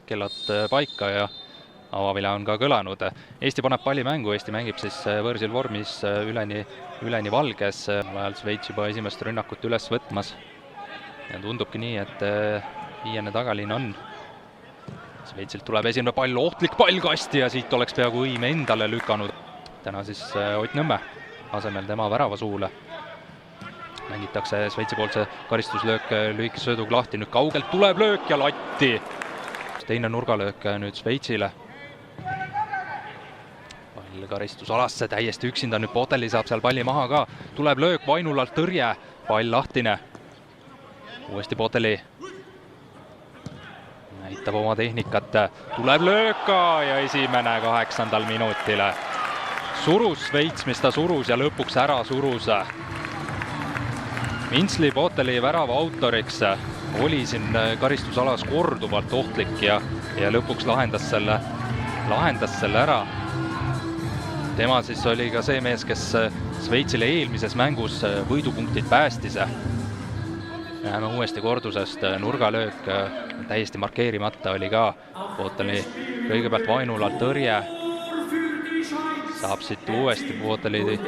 kellad paika ja avavile on ka kõlanud. Eesti paneb palli mängu, Eesti mängib siis võõrsil vormis üleni valges, ajal Šveits juba esimest rünnakut üles võtmas. Ja tundubki nii, et viiene tagaliin on. Šveitsilt tuleb esimene pall, ohtlik pall kasti ja siit oleks peaaegu õime endale lükanud. Täna siis Ott Nõmme asemel tema väravasuule. Mängitakse Šveitsi poolt see karistuslöök lühikese sööduga lahti, nüüd kaugelt tuleb löök ja latti. Teine nurgalöök nüüd Šveitsile. Pall karistusalasse täiesti üksinda, nüüd Poteli saab seal palli maha ka. Tuleb löök, Vainulalt tõrje, pall lahtine. Uuesti Poteli. Näitab oma tehnikat, tuleb lööka ja esimene 8. minutile. Surus Šveits, mis ta surus ja lõpuks ära surus. Mintsli Poteli värava autoriks oli siin karistusalas korduvalt ohtlik ja lõpuks lahendas selle ära. Tema siis oli ka see mees, kes Šveitsile eelmises mängus võidupunktid päästis. Näeme uuesti kordusest, nurgalöök täiesti markeerimata oli ka. Poteli kõigepealt Vainulalt tõrje. Saab siit uuesti Poteli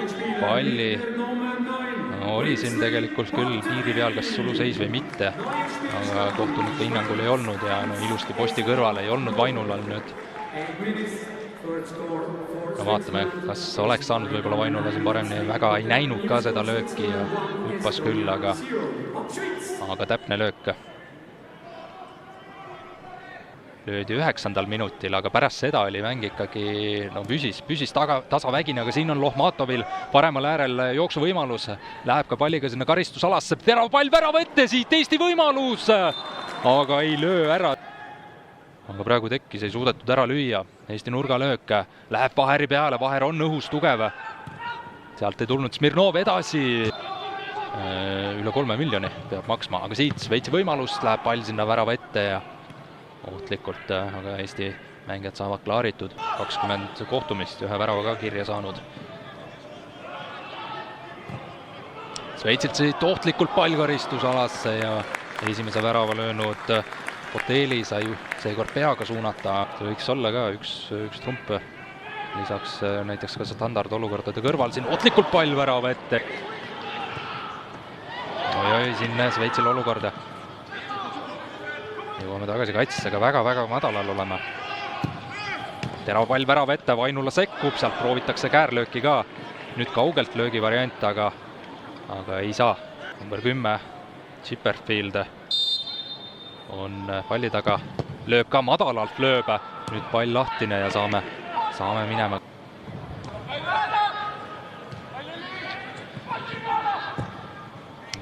palli. Oli siin tegelikult küll piiri peal, kas suluseis või mitte, aga kohtuniku hinnangul ei olnud ja ilusti posti kõrval ei olnud Vainulal nüüd. Vaatame, kas oleks saanud võib-olla Vainula siin paremini, väga ei näinud ka seda lööki ja hüppas küll, aga täpne löök. Löödi 9. minutil, aga pärast seda oli mäng ikkagi püsis tasavägine, aga siin on Lohmatovil paremal äärel jooksuvõimalus. Läheb ka palliga sinna karistusalasse, terav pall värava ette, siit Eesti võimalus, aga ei löö ära. Aga praegu tekkis, ei suudetud ära lüüa. Eesti nurgalöök läheb Vaheri peale, Vaher on õhus tugev. Sealt ei tulnud Smirnov edasi. Üle 3 miljoni peab maksma, aga siit Šveitsi võimalust, läheb pall sinna värava ette ja ohtlikult, aga Eesti mängijad saavad klaaritud. 20 kohtumist, ühe värava ka kirja saanud. Šveitsilt siit ohtlikult pall karistusalasse ja esimese värava löönud Poteli sai seekord peaga suunata. See võiks olla ka üks trump. Lisaks näiteks ka standardolukordade kõrval siin ohtlikult pall värava ette. Oi, siin Šveitsil olukorda. Jõuame tagasi kaitsega, väga-väga madalal oleme. Terav pall värava ette, Vainula sekkub, sealt proovitakse käärlööki ka. Nüüd kaugelt löögi variant, aga ei saa. Number 10, Chipperfield on palli taga. Lööb ka madalalt lööb, nüüd pall lahtine ja saame minema.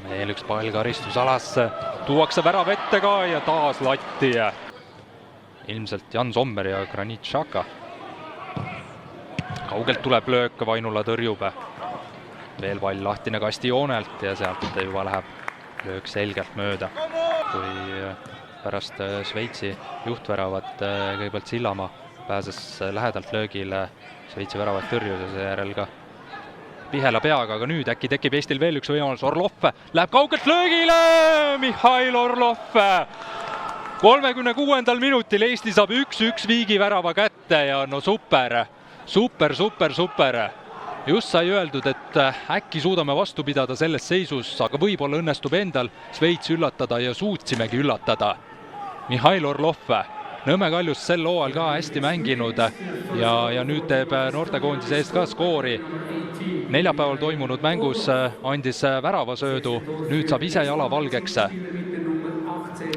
Veel üks pall karistusalasse. Tuuakse värav ette ka ja taas latti. Ilmselt Jan Sommer ja Granit Xhaka. Kaugelt tuleb löök, Vainula tõrjub. Veel pall lahtine kastijoonelt ja sealt juba läheb löök selgelt mööda. Kui pärast Šveitsi juhtväravat kõigepealt Sillamaa pääses lähedalt löögile, Šveitsi väravat tõrjus ja seejärel ka Pihela peaga, aga nüüd äkki tekib Eestil veel üks võimalus. Orlov läheb kaugelt löögile, Mihhail Orlov. 36. minutil Eesti saab 1-1 viigi värava kätte ja super. Just sai öeldud, et äkki suudame vastu pidada selles seisus, aga võib-olla õnnestub endal Šveits üllatada ja suutsimegi üllatada. Mihhail Orlov, Nõmme Kaljus sel hooajal ka hästi mänginud ja nüüd teeb noortekoondise eest ka skoori. Neljapäeval toimunud mängus andis väravasöödu, nüüd saab ise jala valgeks.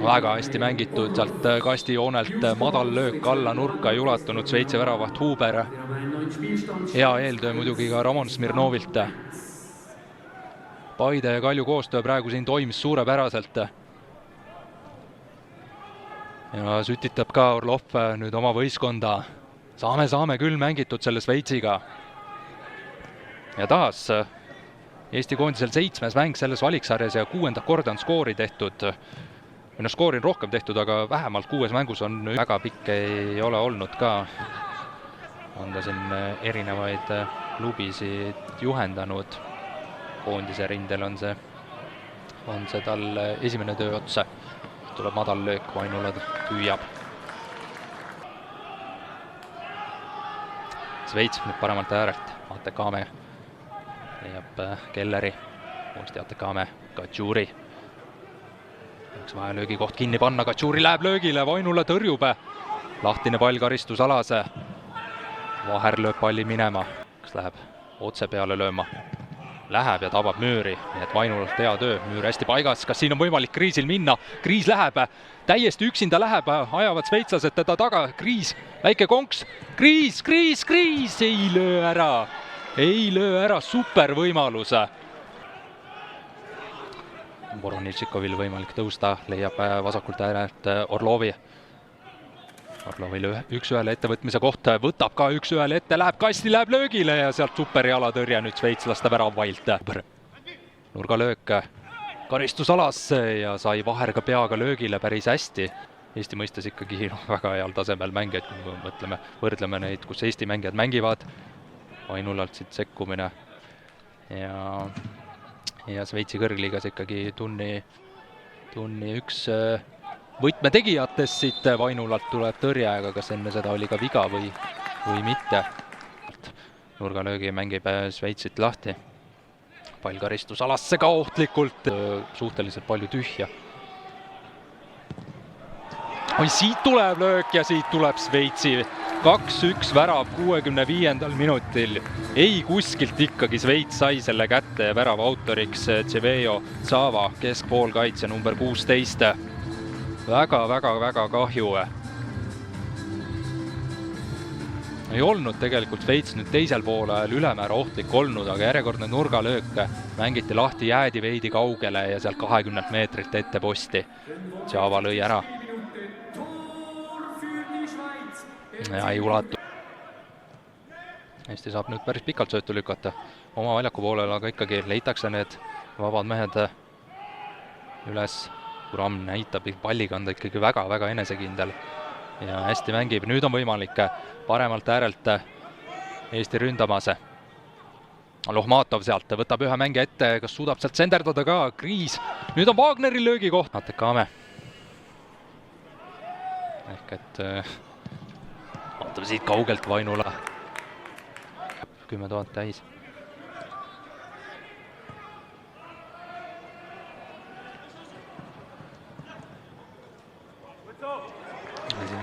Väga hästi mängitud, sealt kastijoonelt madal löök alla nurka ei ulatunud Šveitsi väravaht Huber. Hea eeltöö muidugi ka Ramon Smirnovilt. Paide ja Kalju koostöö praegu siin toimis suurepäraselt. Ja sütitab ka Orlov nüüd oma võiskonda. Saame küll mängitud selle Šveitsiga. Ja taas Eesti koondisel 7. mäng selles valiksarjas ja 6. korda on skoori tehtud. Skoori on rohkem tehtud, aga vähemalt 6 mängus on väga pikk ei ole olnud ka. On ta siin erinevaid klubisid juhendanud. Koondise rindel on see tal esimene töö otsa. Tuleb madal löök, Vainula püüab. Šveits nüüd paremalt äärelt, Atekame leiab Kelleri, uuesti Atekame, Kadžuri. Üks vaja löögikoht kinni panna, Kadžuri läheb löögile, Vainula tõrjub. Lahtine pall karistusalase. Vaher lööb palli minema, kas läheb otse peale lööma? Läheb ja tabab müüri, nii et Vainulalt hea töö, müür hästi paigas, kas siin on võimalik Kriisil minna? Kriis läheb, täiesti üksinda läheb, ajavad šveitslased teda taga, Kriis, väike konks, Kriis, ei löö ära, super võimalus. Boronitšikovil võimalik tõusta, leiab vasakult äärelt Orlovi. Orlovil üks-ühele ettevõtmise koht, võtab ka üks-ühele ette, läheb kasti, läheb löögile ja sealt super jalatõrje nüüd šveitslaste väravvailt. Nurgalöök karistusalasse ja sai Vaher ka peaga löögile päris hästi. Eesti mõistes ikkagi väga heal tasemel mängijad, kui me võrdleme neid, kus Eesti mängijad mängivad. Vainulalt siit sekkumine ja Šveitsi kõrgliigas ikkagi tunni üks võtmetegijatest siit Vainulalt tuleb tõrje, aga kas enne seda oli ka viga või mitte. Nurgalöögi mängib Šveitsit lahti. Pall karistusalasse ka ohtlikult, suhteliselt palju tühja. Siit tuleb löök ja siit tuleb Šveitsi 2-1 värav 65. minutil. Ei kuskilt ikkagi Šveits sai selle kätte ja värava autoriks Tševejo Tsava, keskpoolkaitse number 16. Väga kahju. Ei olnud tegelikult Šveits nüüd teisel poolel ülemäära ohtlik olnud, aga järjekordne nurgalöök mängiti lahti, jäädi veidi kaugele ja sealt 20 meetrit ette posti. Tsava lõi ära. Ja ei ulatu. Eesti saab nüüd päris pikalt söötu lükata oma väljaku poolel, aga ikkagi leitakse need vabad mehed üles. Kuram näitab palliga anda ikkagi väga enesekindel ja hästi mängib. Nüüd on võimalik paremalt äärelt Eesti ründamas. Lohmatov sealt võtab ühe mänge ette, kas suudab sealt senderdada ka? Kriis. Nüüd on Wagneri löögi koht. Atekame. Ehk et vaatame siit kaugelt Vainula. 10 000 täis.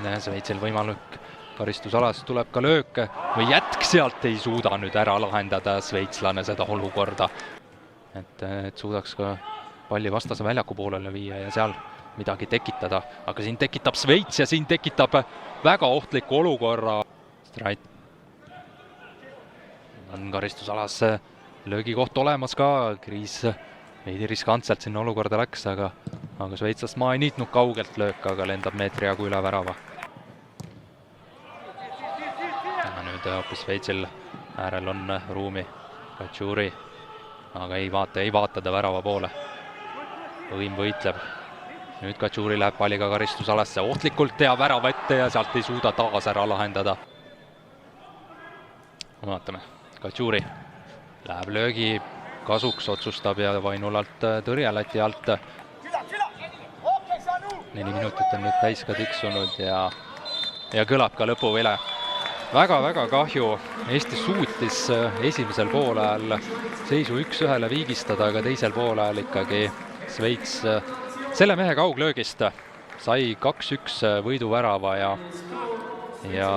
Šveitsil võimalik karistusalas tuleb ka löök või jätk sealt ei suuda nüüd ära lahendada šveitslane seda olukorda. Et suudaks ka palli vastase väljaku poolele viia ja seal midagi tekitada. Aga siin tekitab Šveits ja siin tekitab väga ohtliku olukorra. Strait on karistusalas löögikoht olemas ka. Kriis veidi riskantselt sinna olukorda läks, aga šveitslast maa ei niitnud kaugelt löök, aga lendab meetri jagu üle värava. Nüüd hoopis Šveitsil äärel on ruumi Kadžuri, aga ei vaata ta värava poole. Õim võitleb. Nüüd Kadžuri läheb palliga karistusalasse ohtlikult ja värava ette ja sealt ei suuda taas ära lahendada. Vaatame, Kadžuri läheb löögi kasuks, otsustab ja Vainulalt tõrje Läti alt. 4 minutit on nüüd täis ka tiksunud ja kõlab ka lõpuvile. Väga kahju. Eesti suutis esimesel poolel seisu 1-1 viigistada, aga teisel poolel ikkagi Šveits selle mehe kauglöögist sai 2-1 võiduvärava ja